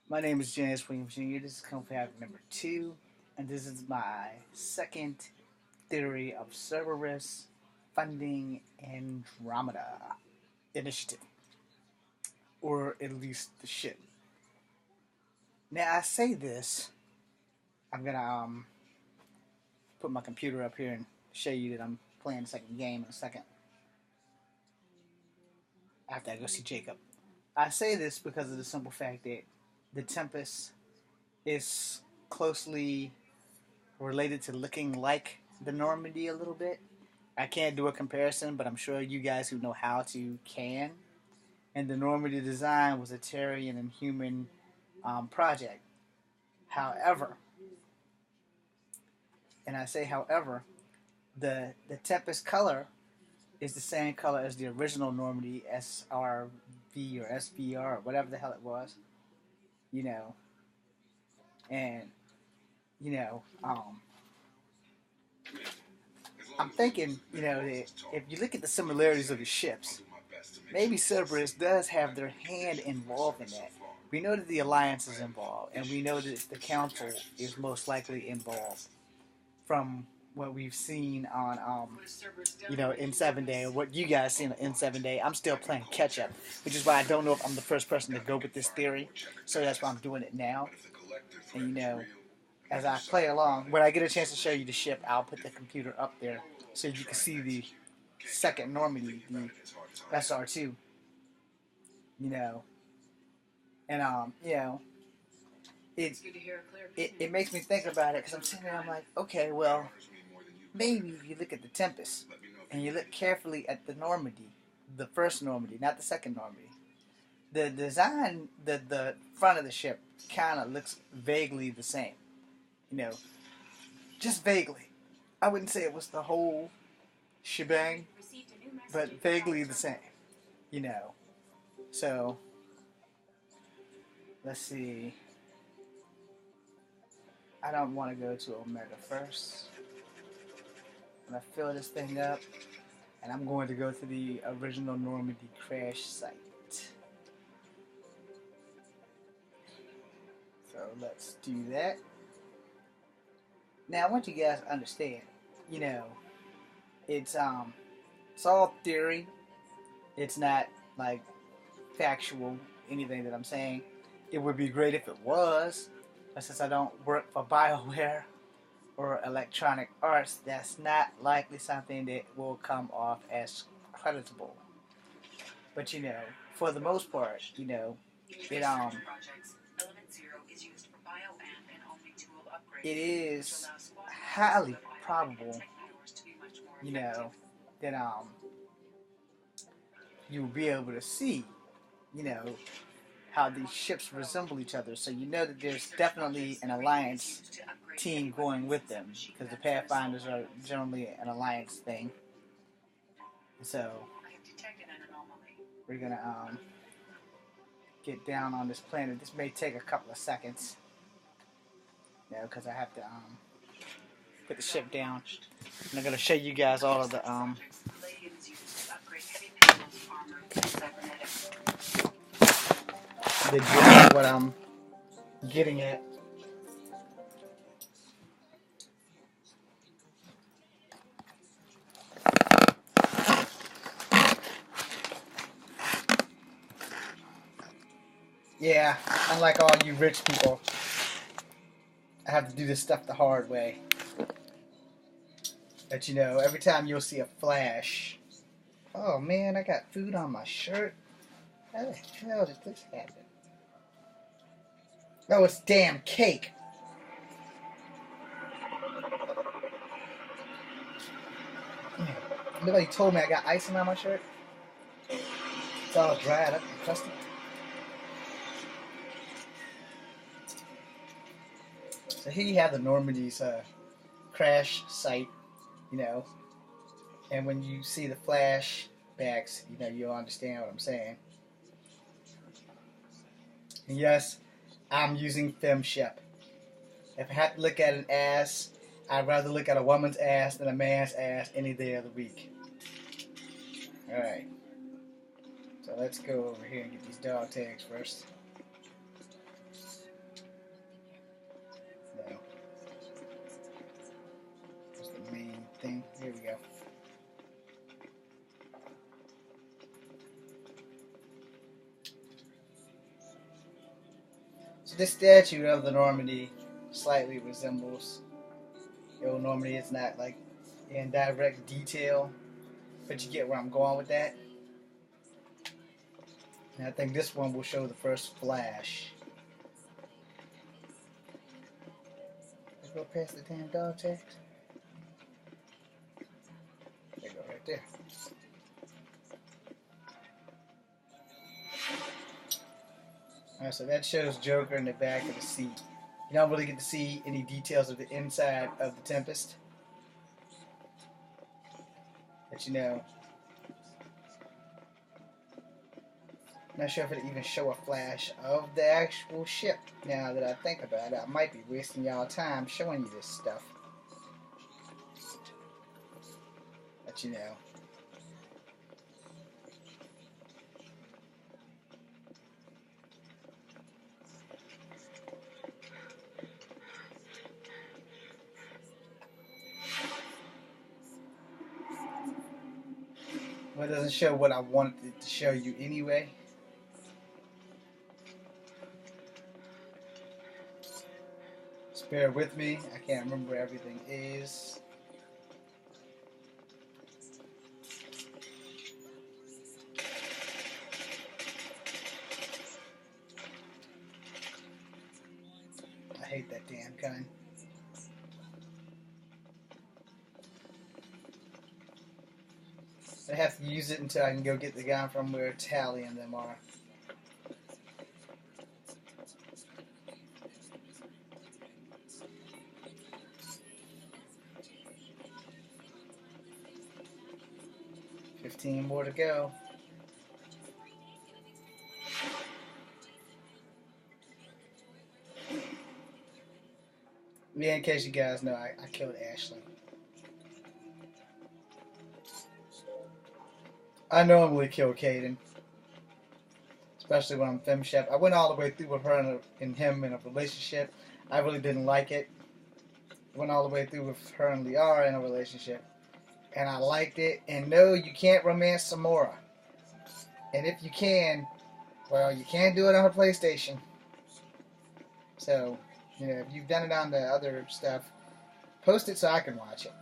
My name is James Williams Jr. This is Confab number 2, and this is my second theory of Cerberus funding Andromeda initiative, or at least the ship. Now, I say this, I'm gonna put my computer up here and show you that I'm playing the second game in a second after I go see Jacob. I say this because of the simple fact that the Tempest is closely related to looking like the Normandy a little bit. I can't do a comparison, but I'm sure you guys who know how to can. And the Normandy design was a Terran and human project. However, and I say however, the Tempest color is the same color as the original Normandy SRV or SVR or whatever the hell it was, you know, and you know, I'm thinking, that if you look at the similarities of the ships, maybe Cerberus does have their hand involved in that. We know that the Alliance is involved, and we know that the Council is most likely involved from what we've seen on, in 7 Day, or what you guys seen in 7 Day. I'm still playing catch up, which is why I don't know if I'm the first person to go with this theory. So that's why I'm doing it now. And as I play along, when I get a chance to show you the ship, I'll put the computer up there so you can see the second Normandy, the SR2. You know, and it makes me think about it because I'm sitting there, I'm like, okay, well, maybe if you look at the Tempest and you look carefully at the Normandy, the first Normandy, not the second Normandy, the design, the front of the ship kind of looks vaguely the same. Just vaguely. I wouldn't say it was the whole shebang, but vaguely the same. So let's see. I don't want to go to Omega first. I'm going to fill this thing up, and I'm going to go to the original Normandy crash site. So let's do that. Now I want you guys to understand, it's all theory. It's not like factual anything that I'm saying. It would be great if it was, but since I don't work for BioWare or Electronic Arts, that's not likely something that will come off as creditable. But for the most part, it is highly probable, that you'll be able to see, how these ships resemble each other. So that there's definitely an alliance team going with them, because the Pathfinders are generally an alliance thing. So we're gonna get down on this planet. This may take a couple of seconds, because I have to put the ship down. And I'm gonna show you guys all of the gist of what I'm getting at. Yeah, unlike all you rich people, I have to do this stuff the hard way. But every time you'll see a flash. Oh man, I got food on my shirt. How the hell did this happen? Oh, it's damn cake. Nobody told me I got icing on my shirt. It's all dried up and crusty. So here you have the Normandy's crash site, and when you see the flashbacks, you'll understand what I'm saying. And yes, I'm using femship. If I have to look at an ass, I'd rather look at a woman's ass than a man's ass any day of the week. Alright. So let's go over here and get these dog tags first. This statue of the Normandy slightly resembles the old Normandy. It's not like in direct detail, but you get where I'm going with that. And I think this one will show the first flash. Let's go past the damn dog tags. They go right there. Alright, so that shows Joker in the back of the seat. You don't really get to see any details of the inside of the Tempest. But you know, not sure if it'll even show a flash of the actual ship. Now that I think about it, I might be wasting y'all time showing you this stuff. But you know. Well, it doesn't show what I wanted it to show you anyway. Just bear with me. I can't remember where everything is. I hate that damn gun. I have to use it until I can go get the gun from where Tally and them are. $15 more to go. Yeah, in case you guys know, I killed Ashley. I normally kill Caden, especially when I'm fem chef. I went all the way through with her and him in a relationship. I really didn't like it. Went all the way through with her and Liara in a relationship, and I liked it. And no, you can't romance Samora. And if you can, well, you can't do it on her PlayStation. So, you know, if you've done it on the other stuff, post it so I can watch it.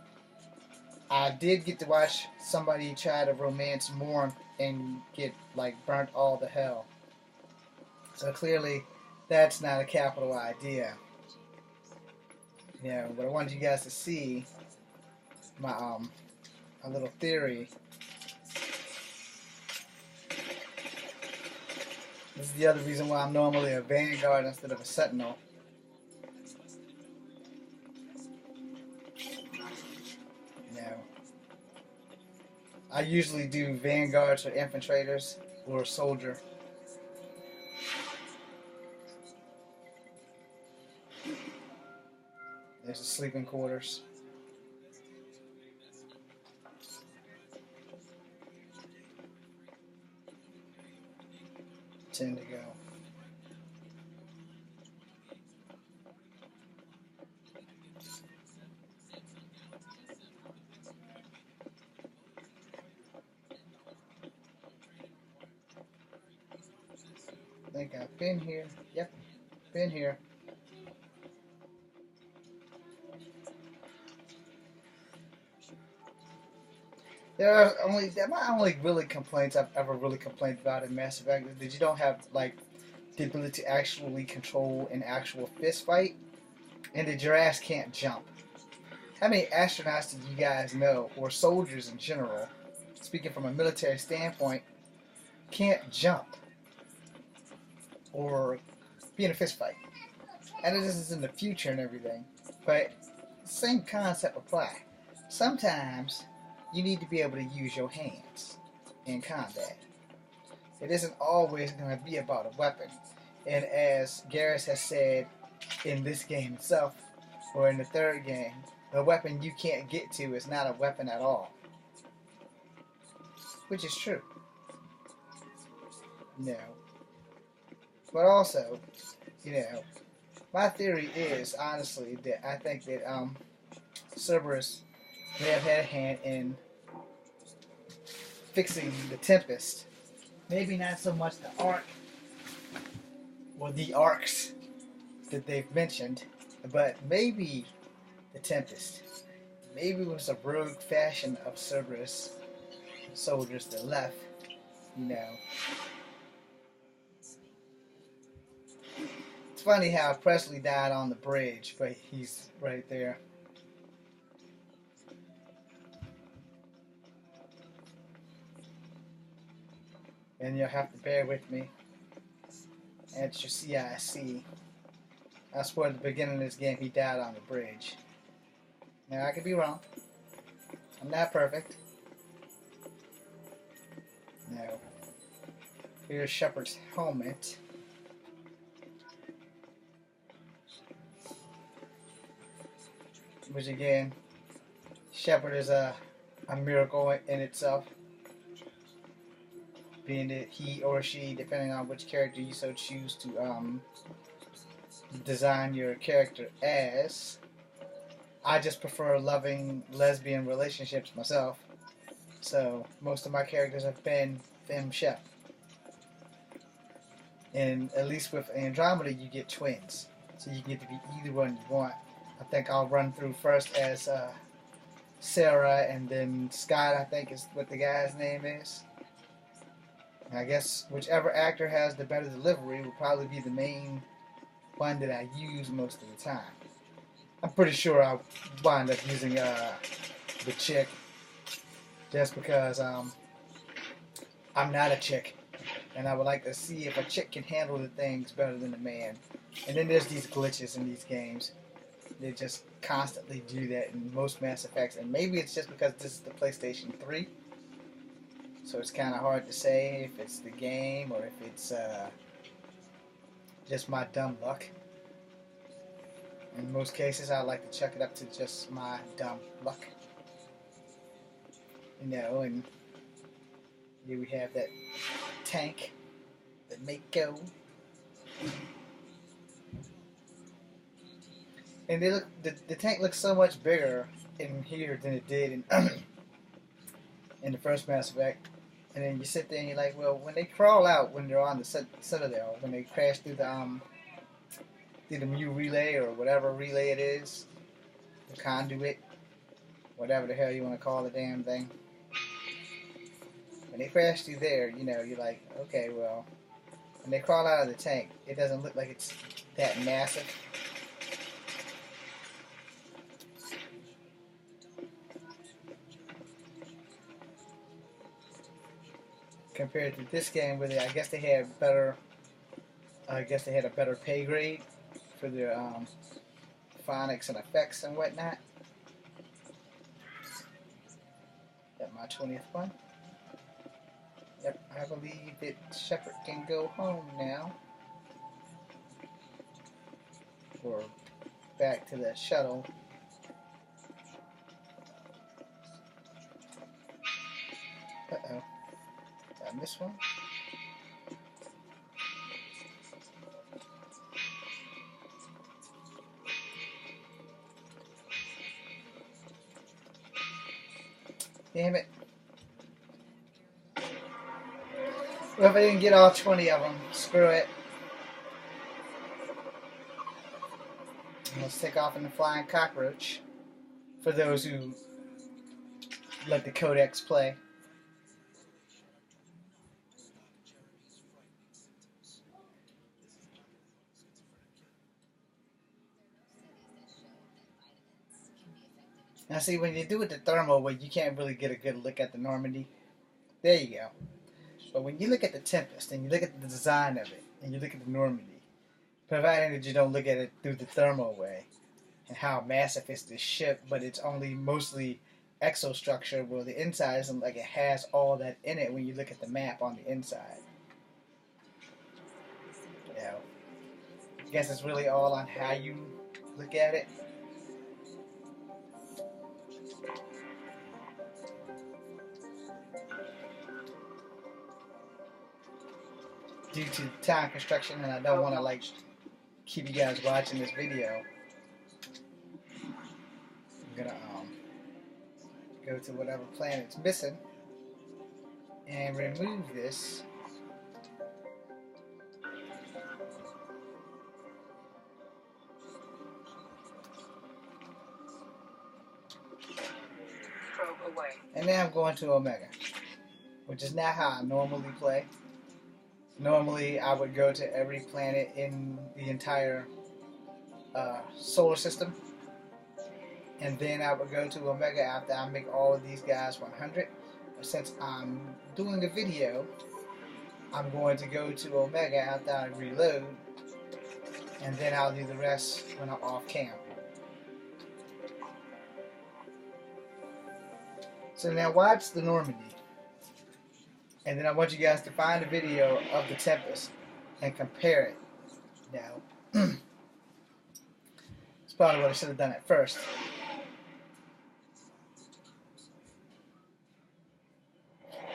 I did get to watch somebody try to romance Morn and get, like, burnt all to hell. So clearly, that's not a capital idea. You know, but I wanted you guys to see my, a little theory. This is the other reason why I'm normally a Vanguard instead of a Sentinel. I usually do Vanguards or Infiltrators or Soldier. There's the sleeping quarters. 10 to go. I think I've been here. Yep, been here. My only really complaints I've ever really complained about in Mass Effect is that you don't have like the ability to actually control an actual fist fight, and that your ass can't jump. How many astronauts did you guys know, or soldiers in general, speaking from a military standpoint, can't jump or be in a fist fight? I know this is in the future and everything, but same concept apply. Sometimes you need to be able to use your hands in combat. It isn't always going to be about a weapon. And as Garrus has said in this game itself, or in the third game, the weapon you can't get to is not a weapon at all. Which is true. No. But also, you know, my theory is, honestly, that I think that Cerberus may have had a hand in fixing the Tempest. Maybe not so much the Ark, or the Arcs, that they've mentioned, but maybe the Tempest. Maybe it was a rogue faction of Cerberus soldiers that left, you know. It's funny how Presley died on the bridge, but he's right there. And you'll have to bear with me. At your CIC. I swear at the beginning of this game he died on the bridge. Now I could be wrong. I'm not perfect. No. Here's Shepard's helmet. Which again, Shepard is a miracle in itself. Being that he or she, depending on which character you so choose to design your character as. I just prefer loving lesbian relationships myself. So most of my characters have been femme chef. And at least with Andromeda you get twins. So you can get to be either one you want. I think I'll run through first as Sarah, and then Scott, I think is what the guy's name is. And I guess whichever actor has the better delivery will probably be the main one that I use most of the time. I'm pretty sure I'll wind up using the chick, just because I'm not a chick, and I would like to see if a chick can handle the things better than a man. And then there's these glitches in these games. They just constantly do that in most Mass Effects, and maybe it's just because this is the PlayStation 3, so it's kind of hard to say if it's the game or if it's just my dumb luck. In most cases, I like to chuck it up to just my dumb luck. You know, and here we have that tank, the Mako. And they look, the tank looks so much bigger in here than it did in the first Mass Effect. And then you sit there and you're like, well, when they crawl out, when they're on the Citadel, when they crash through the Mu relay or whatever relay it is, the conduit, whatever the hell you want to call the damn thing. When they crash through there, you know, you're like, okay, well, when they crawl out of the tank, it doesn't look like it's that massive. Compared to this game, where I guess they had a better pay grade for their phonics and effects and whatnot. That my 20th one. Yep, I believe that Shepard can go home now, or back to the shuttle. Uh-oh. Did I miss one? Damn it. Well, if I didn't get all 20 of them, screw it. Let's take off in the flying cockroach. For those who let the codex play. Now see, when you do it the thermal way, you can't really get a good look at the Normandy. There you go. But when you look at the Tempest, and you look at the design of it, and you look at the Normandy, providing that you don't look at it through the thermal way, and how massive is this ship, but it's only mostly exostructure, where the inside isn't like it has all that in it when you look at the map on the inside. You know, I guess it's really all on how you look at it. Due to time construction, and I don't want to like keep you guys watching this video, I'm gonna go to whatever planet's missing and remove this. And now I'm going to Omega, which is not how I normally play. Normally, I would go to every planet in the entire solar system, and then I would go to Omega after I make all of these guys 100. But since I'm doing a video, I'm going to go to Omega after I reload, and then I'll do the rest when I'm off cam. So now watch the Normandy, and then I want you guys to find a video of the Tempest and compare it. Now, it's probably what I should have done at first.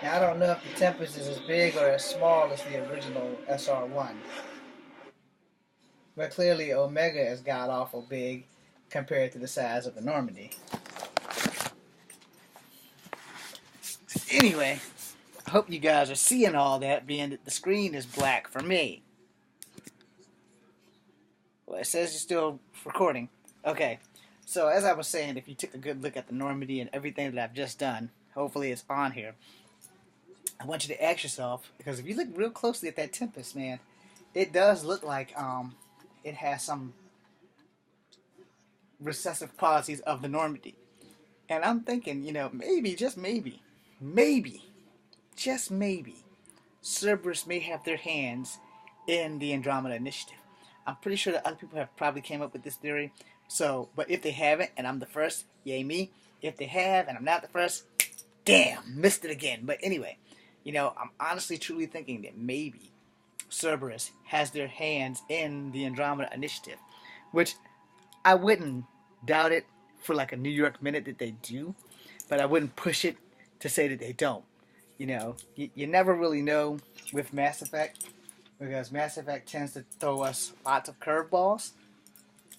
Now I don't know if the Tempest is as big or as small as the original SR1. But clearly Omega is god awful big compared to the size of the Normandy. Anyway, I hope you guys are seeing all that, being that the screen is black for me. Well, it says you're still recording. Okay, so as I was saying, if you took a good look at the Normandy and everything that I've just done, hopefully it's on here, I want you to ask yourself, because if you look real closely at that Tempest, man, it does look like it has some recessive qualities of the Normandy. And I'm thinking, you know, maybe, just maybe, just maybe, Cerberus may have their hands in the Andromeda initiative. I'm pretty sure that other people have probably came up with this theory. So, but if they haven't, and I'm the first, yay me. If they have, and I'm not the first, damn, missed it again. But anyway, you know, I'm honestly, truly thinking that maybe Cerberus has their hands in the Andromeda initiative, which I wouldn't doubt it for like a New York minute that they do, but I wouldn't push it to say that they don't. You know, you never really know with Mass Effect, because Mass Effect tends to throw us lots of curveballs,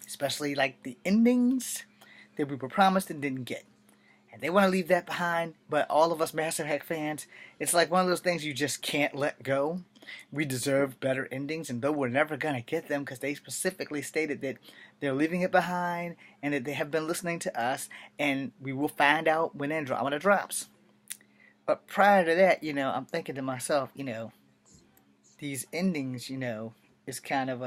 especially like the endings that we were promised and didn't get. And they want to leave that behind, but all of us Mass Effect fans, it's like one of those things you just can't let go. We deserve better endings, and though we're never going to get them because they specifically stated that they're leaving it behind and that they have been listening to us, and we will find out when Andromeda drops. But prior to that, you know, I'm thinking to myself, you know, these endings, you know, is kind of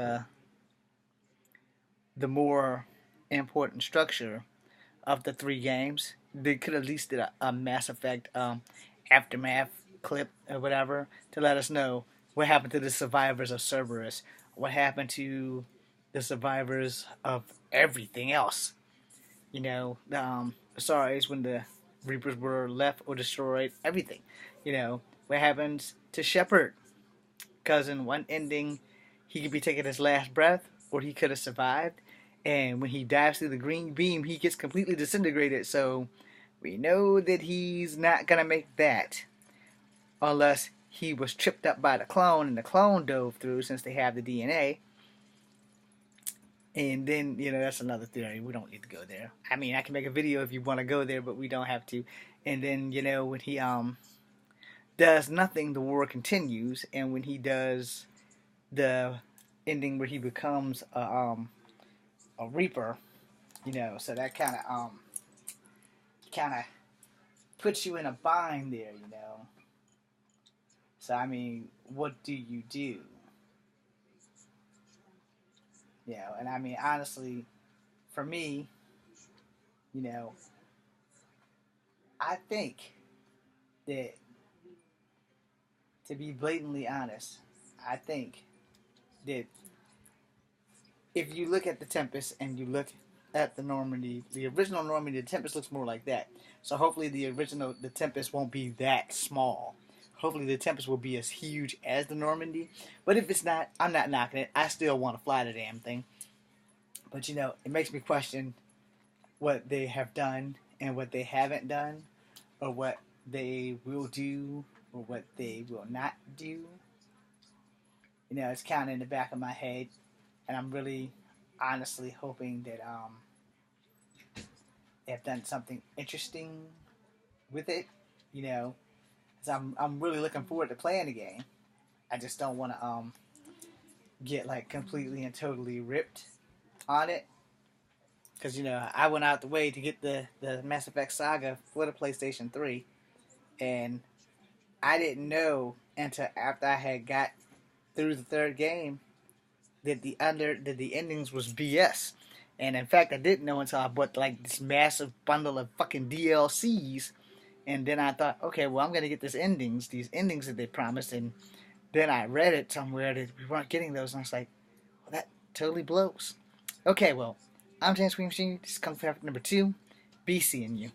the more important structure of the three games. They could at least did a Mass Effect aftermath clip or whatever to let us know what happened to the survivors of Cerberus, what happened to the survivors of everything else. You know, sorry, when the Reapers were left or destroyed, everything. You know, what happens to Shepard? Because in one ending, he could be taking his last breath, or he could have survived. And when he dives through the green beam, he gets completely disintegrated. So we know that he's not going to make that unless he was tripped up by the clone and the clone dove through, since they have the DNA. And then, you know, that's another theory. We don't need to go there. I mean, I can make a video if you want to go there, but we don't have to. And then, you know, when he does nothing, the war continues. And when he does the ending where he becomes a Reaper, you know, so that kind of puts you in a bind there, you know. So, I mean, what do you do? You know, and I mean, honestly, for me, you know, I think that, to be blatantly honest, I think that if you look at the Tempest and you look at the Normandy, the original Normandy, the Tempest looks more like that. So hopefully the Tempest won't be that small. Hopefully the Tempest will be as huge as the Normandy. But if it's not, I'm not knocking it. I still want to fly the damn thing. But, you know, it makes me question what they have done and what they haven't done, or what they will do or what they will not do. You know, it's kind of in the back of my head, and I'm really honestly hoping that they've done something interesting with it, you know, because I'm really looking forward to playing the game. I just don't want to get like completely and totally ripped on it. because I went out the way to get the Mass Effect Saga for the PlayStation 3, and I didn't know until after I had got through the third game that the endings was BS. And in fact, I didn't know until I bought like this massive bundle of fucking DLCs, and then I thought, okay, well, I'm gonna get these endings that they promised, and then I read it somewhere that we weren't getting those, and I was like, well, that totally blows. Okay, well, I'm James Queen Machine. This is Kung Fu number 2. Be seeing you.